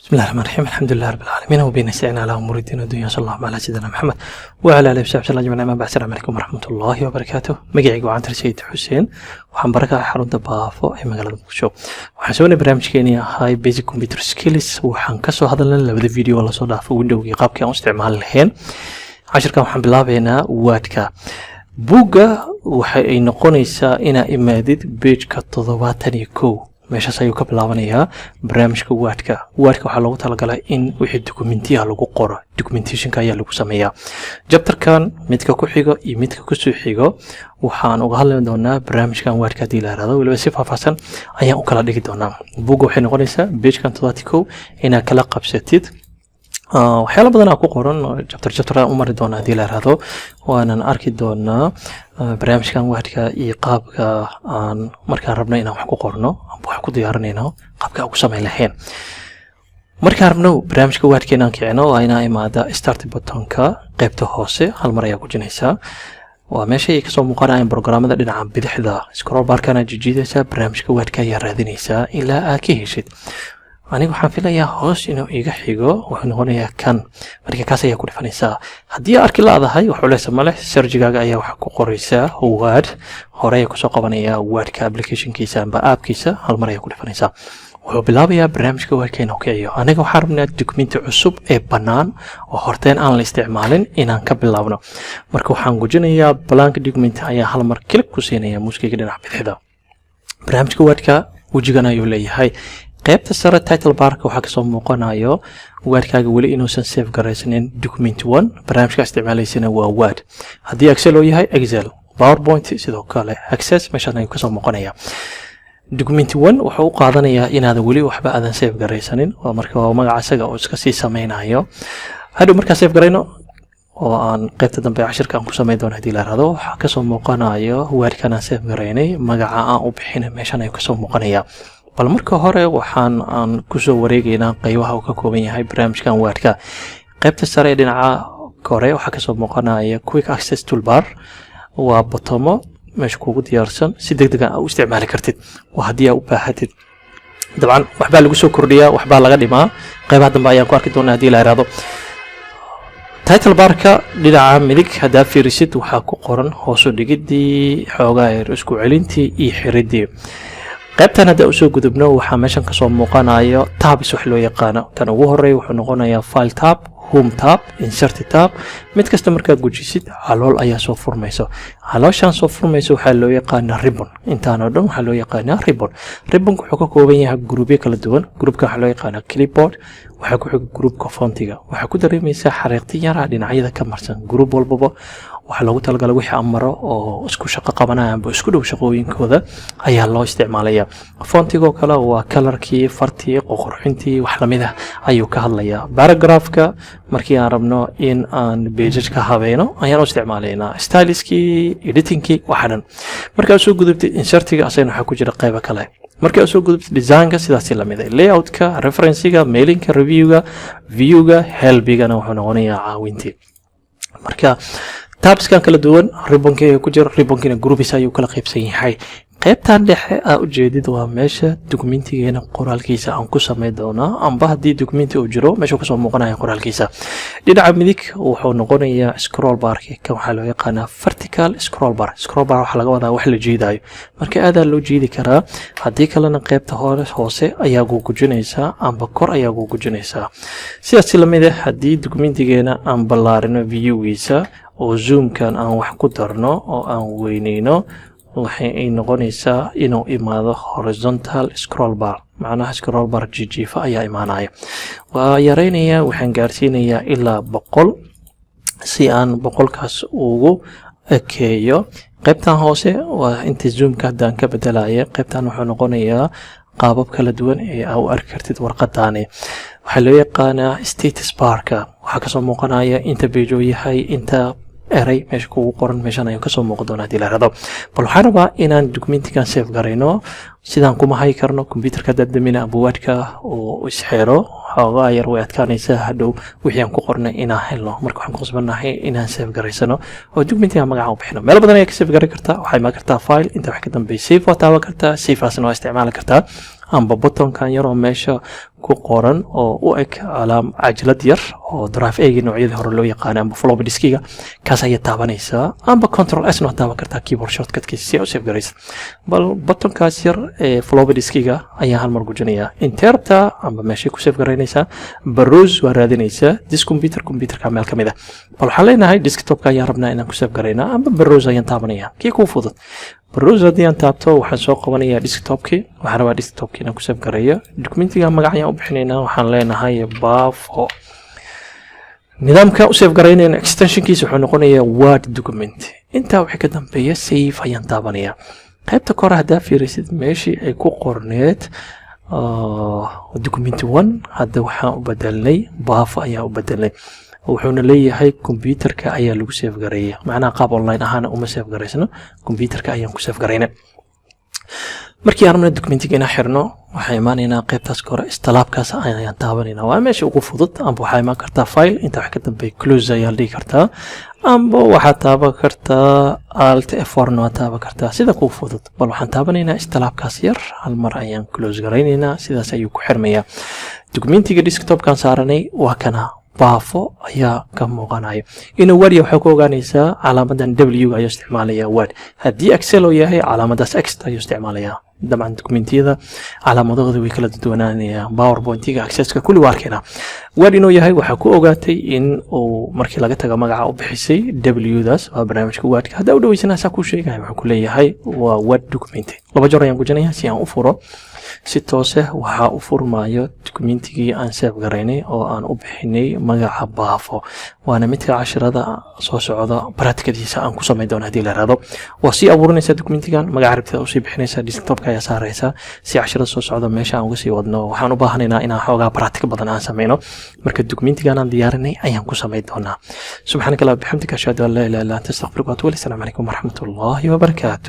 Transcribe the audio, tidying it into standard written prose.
بسم الله الرحمن الرحيم. الحمد لله رب العالمين وبه نستعين على امور الدين والدنيا. صلى الله على سيدنا محمد وعلى اله وصحبه وسلم اجمعين. ما بعد السلام عليكم ورحمه الله وبركاته. magacaygu waa Antar Sayid Xuseen, waxaan baraka xarunta Baafo ee magaalada Muqdisho. Waxaan soo barnaamijkeeni ahay Basic Computer Skills. Waxaan ka soo hadalnay labada video la soo dhaafay Windows iyo qaabkii aan u isticmaali lahayn. Casharkan waxaan bilaabeynaa Word-ka. Buugga waxa ay noqonaysaa inaa imaadid page-ka 71 meeshaas ayuu ka bilaabanayaa barnaamijka Word-ka waxaa loogu talagalay in wixii dokumentiga lagu qoro, documentation-ka ayaa lagu sameeyaa. Chapter-kan midka ku xigo iyo midka ku soo xigo waxaan uga hadli doonaa barnaamijkan Word-ka hadii la yiraahdo, waliba si faahfaahsan ayaan u kala dhigi doonaa. Buugga waxay noqonaysaa page-kan 71 inaad kala qabsatid waxyaalo badan ku qoran chapter u mari doonaa hadii la yiraahdo, waanan arki doonaa barnaamijkan Word-ka iyo qaabka aan markaan rabno inaan wax ku qorno wax ku diyaarinayno qaabka ugu sameyn lahayn. Markaan rabno barnaamijka Word-ka inaan kicino waa inaan imaada start button-ka qaybta hoose hal mar ayaa ku jinaysaa. waa meesha ay ka soo muuqanayaan programmada dhinaca bidixda. Scroll bar-kana jiidaysaa, barnaamijka Word-ka ayaa raadinaysaa ilaa aad ka heshid. anigu waxaan filayaa hoos inuu iga xigo wuxuu noqonayaa kan, marka kaas ayaa ku dhifanaysaa. haddii arki laadahay wax culeys ma leh, search-gaaga ayaa wax ku qoraysaa Word, hore ayaa kusoo qabanayaa Word-ka application-kiisa amba app-kiisa, hal mar ayaa ku dhifanaysaa. wuxuu bilaabayaa barnaamijka Word-ka inuu kiciyo. aniga waxaan rabnaa dokumenti cusub ee bannaan oo horteen aan la isticmaalin inaan ka bilaabno. marka waxaan gujinayaa blank document ayaa hal mar click ku siinayaa muuskayga dhinaca bidixda. barnaamijka Word-ka wejigan ayuu leeyahay. qaybta sare title bar-ka waxaa ka soo muuqanayo Word-kaaga wali inuusan save garaysanin document 1. barnaamijka isticmaalaysana waa Word. haddii Excel oo yahay Excel, PowerPoint sidoo kale Access meeshaan ayuu ka soo muuqanaya. document 1 wuxuu u qaadanayaa inaad wali waxba aadan save garaysanin, waa marka waa magaca asaga oo iska sii sameynayo. hadhow markaa save garayno oo aan qaybta dambe cashirka aan ku sameyn doono hadii la yiraahdo, waxaa ka soo muuqanayo Word-kan aan save garaynay, magaca aan u bixinay meeshaan ayuu ka soo muuqanaya. bal marka hore waxaan ku soo wareegaynaa qaybaha uu ka kooban yahay barnaamijkan Word-ka. qaybta sare ee dhinaca kore waxaa ka soo muuqanaya quick access toolbar, waa bottomo meesha kugu diyaarsan si degdeg ah u isticmaali kartid. waa haddii aad u baahatid dabcan waxbaa lagu soo kordhiyaa, waxbaa laga dhimaa. qaybaha dambe ayaan ku arki doonaa hadii la yiraahdo. title bar-ka dhinaca midig haddaad fiirisid waxaa ku qoran hoos u dhigidii, xoogaa isku celintii iyo xiridii. qaybtan hadda usoo gudubno waxaa meeshan ka soo muuqanayo tabs wax loo yaqaano. tan ugu horeeya wuxuu noqonayaa file tab, home tab, insert tab. mid kasta markaad gujisid calool ayaa soo furmayso. calooshan soo furmayso waxaa loo yaqaanaa ribbon. intaan oo dhan waxaa loo yaqaanaa ribbon. ribbonku wuxuu ka kooban yahay gruubyo kala duwan. gruubka waxaa loo yaqaanaa clipboard, waxaa ku xiga gruubka fontiga. waxaa ku dareemaysaa xariiqti yar dhinacyada ka marsan. gruub walbaba waxaa loogu talagalay wixii amaro oo isku shaqo qabanaya amba isku dhow shaqooyinkooda ayaa loo isticmaalayaa. fontigoo kale waa kalarkii, fartii, qurxintii wax lamid ah ayuu ka hadlayaa. paragraph-ka markii aan rabno in aan pages ka habeeno ayaan u isticmaalaynaa. styliskii, editingkii waxa dhan. markaad soo gudubtid insert-ga asagana waxaa ku jira qaybo kale. markaad soo gudubtid design-ka sidaas la mid ah. layout-ka, reference-ga, mailing-ka, review-ga, view-ga, help-gana wuxuu noqonayaa caawintii. marka tabskan kala duwan ribbonka ayaa ku jira. ribbonkina groups ayuu kala qaybsan yahay. qaybtan dhexe aa ujeedid waa meesha dokumentigeena qoraalkiisa aan ku sameyn doonaa, amba haddii dokumenti uu jiro meesha kasoo muuqanaya qoraalkiisa. dhinaca midig wuxuu noqonayaa scroll bar-ka, kan waxaa loo yaqaanaa vertical scroll bar. scroll bar waxaa laga wadaa wax la jiidayo, marka aadaa loo jiidi karaa. haddii kalena qaybta hoose ayaa gugujinaysaa amba kor ayaa gugujinaysaa. sidaas lamid ah haddii dokumentigeena aan ballaarino view-giisa oo zoom-kan aan wax ku darno oo aan weyneyno, waxay ay noqonaysaa inuu imaado horizontal scroll bar. macnaha scroll bar jiifa ayaa imaanaya. waa yareynayaa, waxaan gaarsiinayaa ilaa 100 si aan 100kaas ugu ekeeyo. qaybtan hoose waa inta zoom-ka haddaan ka bedelaya. qaybtan wuxuu noqonayaa qaabab kala duwan ee aad u arki kartid warqadaani. waxaa loo yaqaanaa status bar-ka, waxaa kasoo muuqanaya inta page uu yahay, inta eray meesha kugu qoran. meeshan ayuu kasoo muuqan doonaa hadii la yiraahdo. bal waxaan rabaa inaan documentigan save garayno. sidaan kuma hayi karno computerka dadamina amba Word-ka oo isxeero xoogaa yar way adkaanaysaa hadhow wixii aan ku qornay inaan helno. marka waxaan ku qasbanahay inaan save garaysano oo documentiga magaca u bixino. meel badan ayaa ka save garay kartaa. waxay ma kartaa file, inta wax ka dambeeyay save waa taaban kartaa. save-aasna waa isticmaali kartaa. amba buttonkan yar oo meesha ku qoran oo u eg calaam cajalad yar oo drive A noocyada hore loo yaqaan amba floppy diskiga kaas ayaa taabanaysaa amba control S noo taaban kartaa keyboard shortcutkiisa si aad u save garaysa bal buttonkaas yar ee floppy diskiga ayaa hal mar gujinaya interta amba meesha ku save garaynaysaa browse waa raadinaysaa this computerka meel kamid ah bal waxaan leenahay desktopka ayaan rabnaa inaan ku save garaynaa amba browse ayaan taabanaya kii ku fudud browse haddii aan taabto waxaan soo qabanayaa desktopkii waxaan rabaa desktopkii inaan ku save gareeyo documentiga magac ayaan u bixinaynaa waxaan leenahay baafo nidaamka u save garaynayna extensionkiisa wuxuu noqonayaa word document intaa wixii ka dambeeya save ayaan taabanayaa qaybta kore haddaa fiirisid meeshii ay ku qorneed document 1 hadda waxaan u bedelnay baafo ayaan u bedelnay wuxuuna leeyahay computerka ayaa lagu save gareeyaa macnaha qaab online ahaan uma save gareysno computerka ayaan ku save gareynaa markii aan rabno documentiga inaan xirno waxaan imaanaynaa qaybtaas kore istalaabkaas ayaan taabanaynaa waa meesha ugu fudud amba waxaa imaan kartaa file inta wax ka dambeeya close ayaa la dhigi kartaa amba waxaad taaban kartaa alt F4 waa taaban kartaa sida ku fudud bal waxaan taabanaynaa istalaabkaas yar hal mar ayaan close garaynaynaa sidaas ayuu ku xirmayaa documentiga desktopkan saaranay waa kana baafo ayaa ka muuqanayo inuu word waxa ku ogaanaysaa calaamadan W ayaa isticmaalaya word haddii excel oo yahay calaamadaas x ayaa isticmaalaya dabcan dokumentiyada calaamadooda way kala duwanaanayaan powerpointiga accesska kulli waa arkayna word inuu yahay waxa ku ogaatay in uu markii laga tago magaca u bixisay W-daas waa barnaamijka wordka hadda u dhaweysanaysaa ku sheegay wuxuu ku leeyahay waa word document laba jeer ayaan gujinaya si aan u furo si toos ah waxa u furmaayo documentigii aan save garaynay oo aan u bixinay magaca baafo waana midka casharada soo socda practicadiisa aan ku sameyn doono hadii la raado waa si abuurinaysa documentigan magaca rabtida u sii bixinaysa desktopka ayaa saaraysa si casharada soo socda meesha aan uga sii wadno waxaan u baahanaynaa inaan xoogaa practic badan aan sameyno marka documentigan aan diyaarinay ayaan ku sameyn doonaa subhanaka allahumma bihamdika ashhadu an la ilaha illa anta astaghfiruka wa atubu ilayk assalamu alaykum wa rahmatullahi wa barakatuh